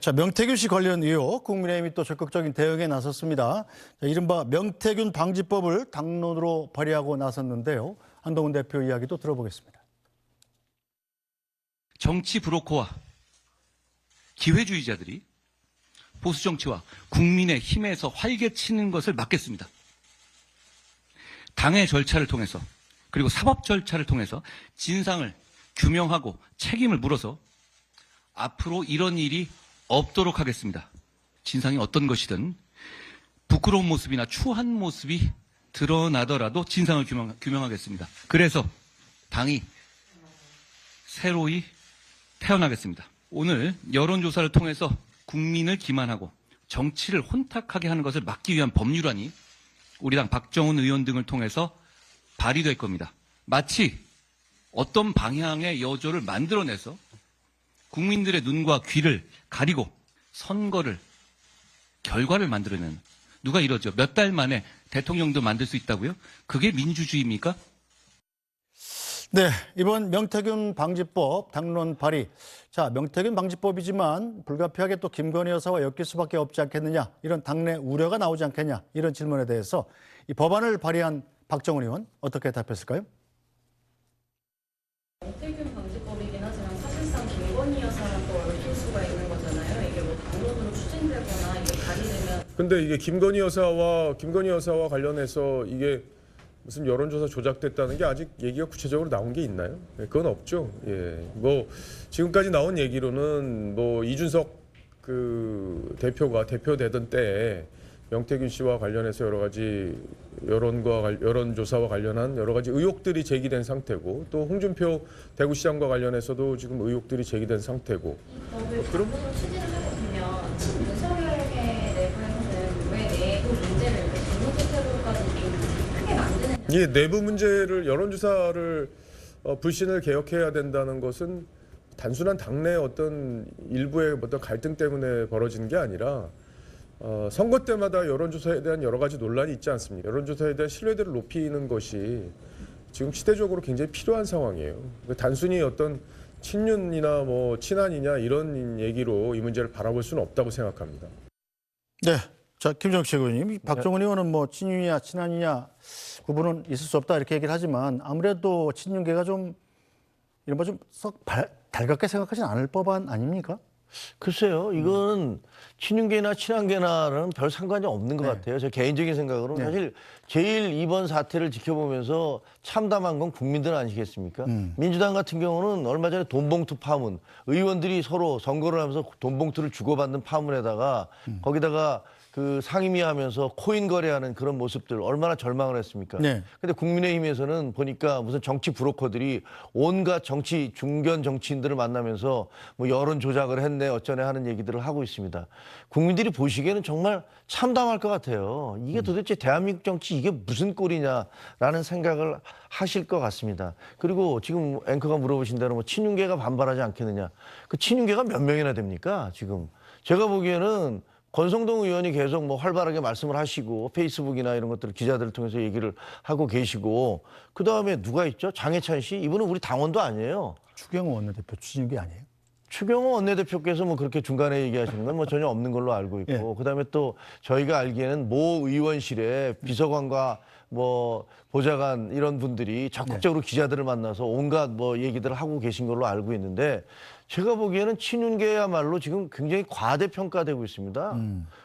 자, 명태균 씨 관련 의혹, 국민의힘이 또 적극적인 대응에 나섰습니다. 자, 이른바 명태균 방지법을 당론으로 발의하고 나섰는데요. 한동훈 대표 이야기도 들어보겠습니다. 정치 브로커와 기회주의자들이 보수 정치와 국민의 힘에서 활개치는 것을 막겠습니다. 당의 절차를 통해서 그리고 사법 절차를 통해서 진상을 규명하고 책임을 물어서 앞으로 이런 일이 없도록 하겠습니다. 진상이 어떤 것이든 부끄러운 모습이나 추한 모습이 드러나더라도 진상을 규명하겠습니다. 그래서 당이 새로이 태어나겠습니다. 오늘 여론조사를 통해서 국민을 기만하고 정치를 혼탁하게 하는 것을 막기 위한 법률안이 우리 당 박정훈 의원 등을 통해서 발의될 겁니다. 마치 어떤 방향의 여조를 만들어내서 국민들의 눈과 귀를 가리고 선거를 결과를 만들어내는, 누가 이러죠? 몇 달 만에 대통령도 만들 수 있다고요? 그게 민주주의입니까? 네, 이번 명태균 방지법 당론 발의. 자, 명태균 방지법이지만 불가피하게 또 김건희 여사와 엮일 수밖에 없지 않겠느냐, 이런 당내 우려가 나오지 않겠냐, 이런 질문에 대해서 이 법안을 발의한 박정훈 의원 어떻게 답했을까요? 명태균 방지법이긴 하지만 사실상 김건희 여사랑 또 얽힐 수가 있는 거잖아요. 이게 뭐 당론으로 추진되거나 이게 발의되면. 근데 이게 김건희 여사와 관련해서 이게 무슨 여론조사 조작됐다는 게 아직 얘기가 구체적으로 나온 게 있나요? 네, 그건 없죠. 예, 뭐 지금까지 나온 얘기로는 뭐 이준석 그 대표가 대표되던 때에 명태균 씨와 관련해서 여러 가지 여론조사와 관련한 여러 가지 의혹들이 제기된 상태고, 또 홍준표 대구시장과 관련해서도 지금 의혹들이 제기된 상태고. 그럼 추진을 하게 되면 지금 윤석열의 내부에서는 왜 내부 문제를 이렇게 당론제태로까지 크게 만드느냐? 이 내부 문제를, 여론조사를 불신을 개혁해야 된다는 것은 단순한 당내 어떤 일부의 어떤 갈등 때문에 벌어지는 게 아니라 선거 때마다 여론조사에 대한 여러 가지 논란이 있지 않습니까? 여론조사에 대한 신뢰도를 높이는 것이 지금 시대적으로 굉장히 필요한 상황이에요. 단순히 어떤 친윤이나 뭐 친한이냐 이런 얘기로 이 문제를 바라볼 수는 없다고 생각합니다. 네, 자, 김정식 의원님, 박정훈 의원은 뭐 친윤이냐 친한이냐 구분은 있을 수 없다 이렇게 얘기를 하지만 아무래도 친윤계가 좀 이른바 좀 썩 달갑게 생각하진 않을 법안 아닙니까? 글쎄요, 이건 친윤계나 친한계나라는 별 상관이 없는 것 같아요. 제 개인적인 생각으로는. 사실 제일 이번 사태를 지켜보면서 참담한 건 국민들 아니겠습니까? 민주당 같은 경우는 얼마 전에 돈봉투 파문, 의원들이 서로 선거를 하면서 돈봉투를 주고받는 파문에다가 거기다가 그 상임위하면서 코인 거래하는 그런 모습들 얼마나 절망을 했습니까? 네. 근데 국민의힘에서는 보니까 무슨 정치 브로커들이 온갖 정치 중견 정치인들을 만나면서 뭐 여론 조작을 했네 어쩌네 하는 얘기들을 하고 있습니다. 국민들이 보시기에는 정말 참담할 것 같아요. 이게 도대체 대한민국 정치 이게 무슨 꼴이냐라는 생각을 하실 것 같습니다. 그리고 지금 앵커가 물어보신 대로 뭐 친윤계가 반발하지 않겠느냐. 그 친윤계가 몇 명이나 됩니까? 지금 제가 보기에는 권성동 의원이 계속 뭐 활발하게 말씀을 하시고 페이스북이나 이런 것들을 기자들을 통해서 얘기를 하고 계시고, 그다음에 누가 있죠? 장해찬 씨? 이분은 우리 당원도 아니에요. 추경호 원내대표 추진기 아니에요? 추경호 원내대표께서 뭐 그렇게 중간에 얘기하시는 건 뭐 전혀 없는 걸로 알고 있고, 예. 그다음에 또 저희가 알기에는 모 의원실에 비서관과 뭐 보좌관 이런 분들이 적극적으로 기자들을 만나서 온갖 뭐 얘기들을 하고 계신 걸로 알고 있는데, 제가 보기에는 친윤계야말로 지금 굉장히 과대평가되고 있습니다.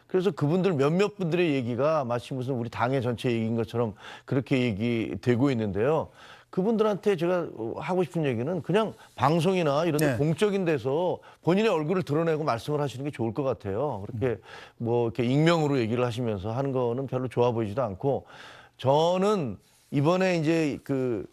그래서 그분들 몇몇 분들의 얘기가 마치 무슨 우리 당의 전체 얘기인 것처럼 그렇게 얘기되고 있는데요. 그분들한테 제가 하고 싶은 얘기는 그냥 방송이나 이런 데 공적인 데서 본인의 얼굴을 드러내고 말씀을 하시는 게 좋을 것 같아요. 그렇게 뭐 이렇게 익명으로 얘기를 하시면서 하는 거는 별로 좋아 보이지도 않고, 저는 이번에 이제 그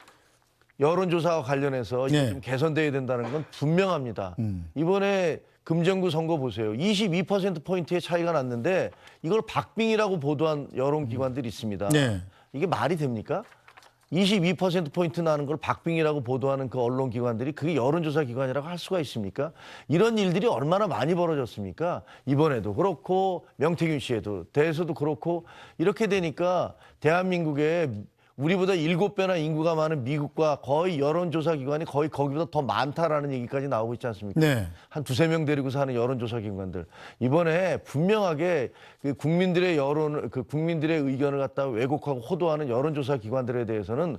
여론조사와 관련해서 이게 좀 개선돼야 된다는 건 분명합니다. 이번에 금정구 선거 보세요. 22%포인트의 차이가 났는데 이걸 박빙이라고 보도한 여론기관들이 있습니다. 이게 말이 됩니까? 22%포인트 나는 걸 박빙이라고 보도하는 그 언론기관들이 그게 여론조사 기관이라고 할 수가 있습니까? 이런 일들이 얼마나 많이 벌어졌습니까? 이번에도 그렇고 명태균 씨에도 대해서도 그렇고, 이렇게 되니까 대한민국의 우리보다 7배나 인구가 많은 미국과 거의 여론조사 기관이 거의 거기보다 더 많다라는 얘기까지 나오고 있지 않습니까? 네. 한 2~3명 데리고 사는 여론조사 기관들. 이번에 분명하게 그 국민들의 국민들의 의견을 갖다 왜곡하고 호도하는 여론조사 기관들에 대해서는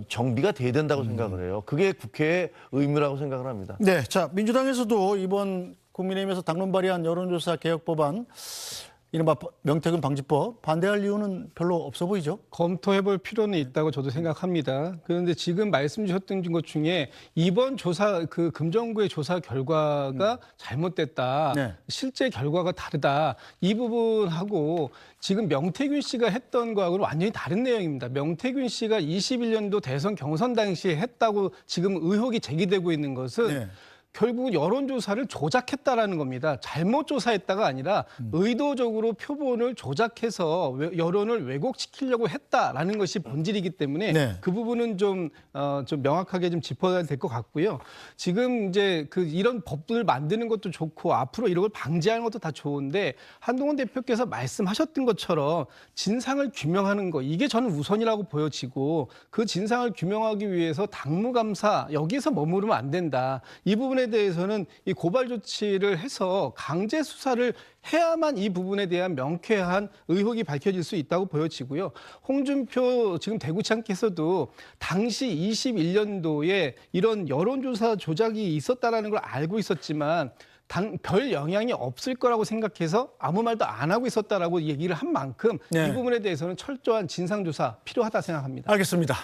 정비가 돼야 된다고 생각을 해요. 그게 국회의 의무라고 생각을 합니다. 네. 자, 민주당에서도 이번 국민의힘에서 당론 발의한 여론조사 개혁 법안 이른바 명태균 방지법 반대할 이유는 별로 없어 보이죠? 검토해볼 필요는 있다고 저도 생각합니다. 그런데 지금 말씀 주셨던 것 중에 이번 조사 그 금정구의 조사 결과가 잘못됐다. 네. 실제 결과가 다르다. 이 부분하고 지금 명태균 씨가 했던 거하고는 완전히 다른 내용입니다. 명태균 씨가 21년도 대선 경선 당시에 했다고 지금 의혹이 제기되고 있는 것은 네. 결국 여론조사를 조작했다라는 겁니다. 잘못 조사했다가 아니라 의도적으로 표본을 조작해서 여론을 왜곡시키려고 했다라는 것이 본질이기 때문에 네. 그 부분은 좀 명확하게 좀 짚어야 될 것 같고요. 지금 이제 이런 법들을 만드는 것도 좋고 앞으로 이런 걸 방지하는 것도 다 좋은데 한동훈 대표께서 말씀하셨던 것처럼 진상을 규명하는 거 이게 저는 우선이라고 보여지고 그 진상을 규명하기 위해서 당무감사 여기서 머무르면 안 된다. 이 부분에 대해서는 이 고발 조치를 해서 강제 수사를 해야만 이 부분에 대한 명쾌한 의혹이 밝혀질 수 있다고 보여지고요. 홍준표 지금 대구시장께서도 당시 21년도에 이런 여론조사 조작이 있었다라는 걸 알고 있었지만 별 영향이 없을 거라고 생각해서 아무 말도 안 하고 있었다라고 얘기를 한 만큼 네. 이 부분에 대해서는 철저한 진상조사 필요하다 생각합니다. 알겠습니다.